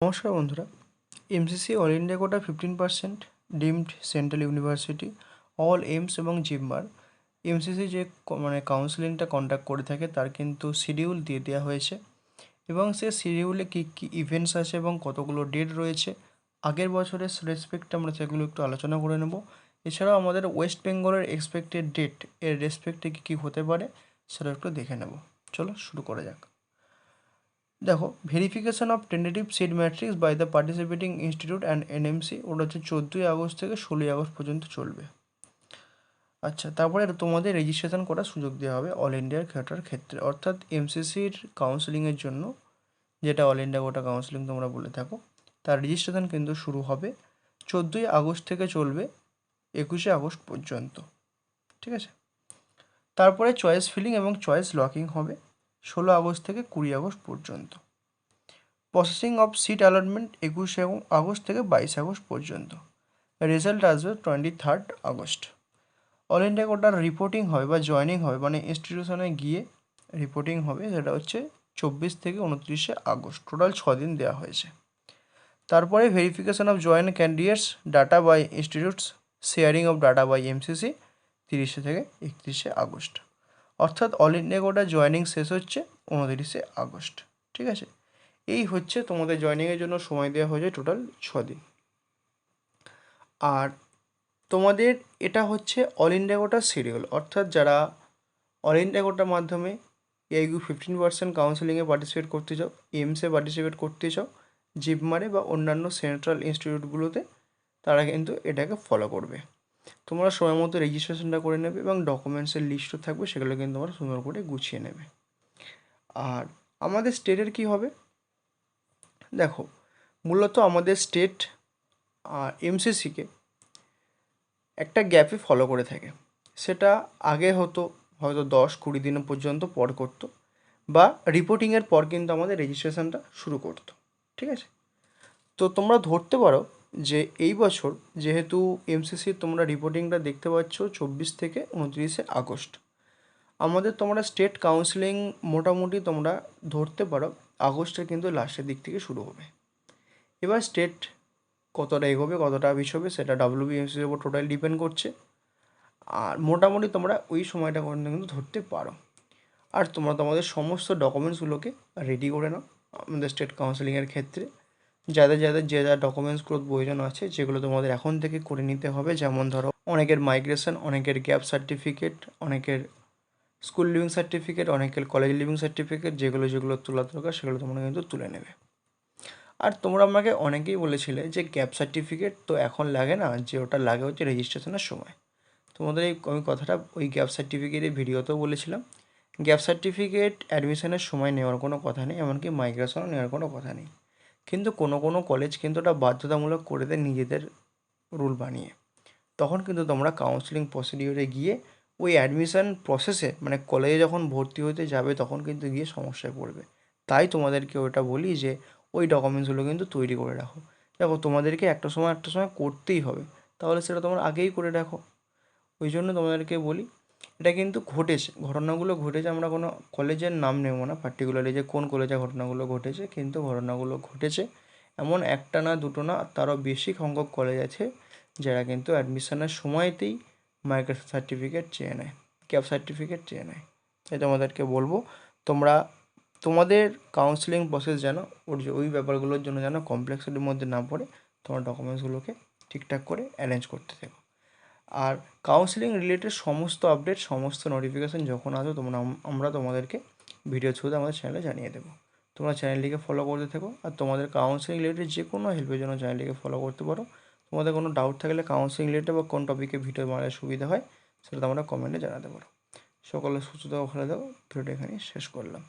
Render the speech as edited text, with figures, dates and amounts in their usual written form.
নমস্কার বন্ধুরা, MCC all India quota 15% deemed central university all AIIMS এবং জিপমার এমসিসি যে কাউন্সেলিংটা কন্ডাক্ট করে থাকে তার কিন্তু শিডিউল দিয়ে দেওয়া হয়েছে এবং সে শিডিউলে কী কী ইভেন্টস আছে এবং কতগুলো ডেট রয়েছে আগের বছরের রেসপেক্টে আমরা সেগুলো একটু আলোচনা করে নেব। এছাড়াও আমাদের ওয়েস্ট বেঙ্গলের এক্সপেক্টেড ডেট এর রেসপেক্টে কী কী হতে পারে সেটা একটু দেখে নেব। চলো শুরু করা যাক। দেখো, verification of tentative seat matrix by the participating institute and NMC, ওটা হচ্ছে 14ই আগস্ট থেকে 16ই আগস্ট পর্যন্ত চলবে। আচ্ছা, তারপরে তোমাদের রেজিস্ট্রেশন করার সুযোগ দেওয়া হবে অল ইন্ডিয়ার খেলাটার ক্ষেত্রে, অর্থাৎ এমসিসির কাউন্সেলিংয়ের জন্য, যেটা অল ইন্ডিয়া কোটা কাউন্সেলিং তোমরা বলে থাকো, তার রেজিস্ট্রেশন কিন্তু শুরু হবে 14ই আগস্ট থেকে চলবে 21শে আগস্ট পর্যন্ত। ঠিক আছে, তারপরে চয়েস ফিলিং এবং চয়েস লকিং হবে 16 আগস্ট থেকে 20 আগস্ট পর্যন্ত। প্রসেসিং অফ সিট অ্যালটমেন্ট 21শে আগস্ট থেকে 22 আগস্ট পর্যন্ত। রেজাল্ট আসবে 23 আগস্ট। অল ইন্ডিয়া কোটার রিপোর্টিং হবে বা জয়েনিং হবে, মানে ইনস্টিটিউশনে গিয়ে রিপোর্টিং হবে, সেটা হচ্ছে 24 থেকে 29শে আগস্ট। টোটাল 6 দিন দেওয়া হয়েছে। তারপরে verification of join candidates data by institutes, sharing of data by MCC 30শে থেকে 31শে আগস্ট। অর্থাৎ অল ইন্ডিয়া কোটা জয়েনিং শেষ হচ্ছে 29শে আগস্ট। ঠিক আছে, এই হচ্ছে তোমাদের জয়েনিংয়ের জন্য সময় দেওয়া হয়েছে টোটাল 6 দিন। আর তোমাদের এটা হচ্ছে অল ইন্ডিয়া কোটার শিডিউল, অর্থাৎ যারা অল ইন্ডিয়া কোটার মাধ্যমে এইগু 15% কাউন্সেলিংয়ে পার্টিসিপেট করতে চাও, এইমসে পার্টিসিপেট করতে চাও, জিপমারে বা অন্যান্য সেন্ট্রাল ইনস্টিটিউটগুলোতে, তারা কিন্তু এটাকে ফলো করবে। তোমরা সময় মতো রেজিস্ট্রেশনটা করে নেবে এবং ডকুমেন্টসের লিস্টও থাকবে, সেগুলো কিন্তু তোমরা সুন্দর করে গুছিয়ে নেবে। আর আমাদের স্টেটের কি হবে, দেখো, মূলত আমাদের স্টেট আর এমসিসিকে একটা গ্যাপে ফলো করে থাকে। সেটা আগে হতো হয়তো 10-20 দিন পর্যন্ত পর করতো, বা রিপোর্টিংয়ের পর কিন্তু আমাদের রেজিস্ট্রেশনটা শুরু করতো। ঠিক আছে, তো তোমরা ধরতে পারো যে এই বছর যেহেতু এমসিসির তোমরা রিপোর্টিংটা দেখতে পাচ্ছ 24 থেকে 29শে আগস্ট, আমাদের তোমরা স্টেট কাউন্সিলিং মোটামুটি তোমরা ধরতে পারো আগস্টের কিন্তু লাস্টের দিক থেকে শুরু হবে। এবার স্টেট কতটা এগোবে কতটা পিছ হবে সেটা ডাব্লিউবিএমসির উপর টোটাল ডিপেন্ড করছে। আর মোটামুটি তোমরা ওই সময়টা কিন্তু ধরতে পারো। আর তোমরা তোমাদের সমস্ত ডকুমেন্টসগুলোকে রেডি করে নাও আমাদের স্টেট কাউন্সিলিংয়ের ক্ষেত্রে। যাদের যাদের যে যা ডকুমেন্টসগুলোর প্রয়োজন আছে যেগুলো তোমাদের এখন থেকে করে নিতে হবে, যেমন ধরো অনেকের মাইগ্রেশন, অনেকের গ্যাপ সার্টিফিকেট, অনেকের স্কুল লিভিং সার্টিফিকেট, অনেকের কলেজ লিভিং সার্টিফিকেট, যেগুলো তোলা দরকার সেগুলো তোমরা কিন্তু তুলে নেবে। আর তোমরা আমাকে অনেকেই বলেছিলে যে গ্যাপ সার্টিফিকেট তো এখন লাগে না, যে ওটা লাগে হচ্ছে রেজিস্ট্রেশনের সময়। তোমাদের আমি কথাটা ওই গ্যাপ সার্টিফিকেটের ভিডিওতেও বলেছিলাম। গ্যাপ সার্টিফিকেট অ্যাডমিশনের সময় নেওয়ার কোনো কথা নেই, এমনকি মাইগ্রেশনও নেওয়ার কোনো কথা নেই। কিন্তু কোনো কলেজ কিন্তু ওটা বাধ্যতামূলক করে দেয় নিজেদের রুল বানিয়ে। তখন কিন্তু তোমরা কাউন্সেলিং প্রসিডিওরে গিয়ে ওই অ্যাডমিশন প্রসেসে, মানে কলেজে যখন ভর্তি হতে যাবে তখন কিন্তু গিয়ে সমস্যায় পড়বে। তাই তোমাদেরকে ওটা বলি যে ওই ডকুমেন্টসগুলো কিন্তু তৈরি করে রাখো। দেখো, তোমাদেরকে একটা সময় করতেই হবে, তাহলে সেটা তোমরা আগেই করে রাখো। ওই জন্য তোমাদেরকে বলি, এটা কিন্তু ঘটেছে, ঘটনাগুলো ঘটেছে। আমরা কোনো কলেজের নাম নেব না পার্টিকুলারলি যে কোন কলেজে ঘটনাগুলো ঘটেছে, কিন্তু ঘটনাগুলো ঘটেছে। এমন একটা না দুটো না, তারও বেশি সংখ্যক কলেজ আছে যারা কিন্তু অ্যাডমিশনের সময়তেই মাইগ্রেশন সার্টিফিকেট চেয়ে নেয়, গ্যাপ সার্টিফিকেট চেয়ে নেয়। তাই তোমাদেরকে বলবো, তোমরা তোমাদের কাউন্সেলিং প্রসেস যেন ওই ব্যাপারগুলোর জন্য যেন কমপ্লেক্সিটির মধ্যে না পড়ে, তোমার ডকুমেন্টসগুলোকে ঠিকঠাক করে অ্যারেঞ্জ করতে থেকো। আর কাউন্সেলিং রিলেটেড সমস্ত আপডেট, সমস্ত নোটিফিকেশান যখন আসবে আমরা তোমাদেরকে ভিডিও থ্রুতে আমাদের চ্যানেলে জানিয়ে দেবো। তোমরা চ্যানেলটিকে ফলো করতে থেকো। আর তোমাদের কাউন্সেলিং রিলেটেড যে কোনো হেল্পের জন্য চ্যানেলটিকে ফলো করতে পারো। তোমাদের কোনো ডাউট থাকলে কাউন্সেলিং রিলেটেড বা কোন টপিকে ভিডিও বানালে সুবিধা হয় সেটা তোমরা কমেন্টে জানাতে পারো। সকলে সুস্থ থাকো, ভালো থাকো। ভিডিওটা এখানেই শেষ করলাম।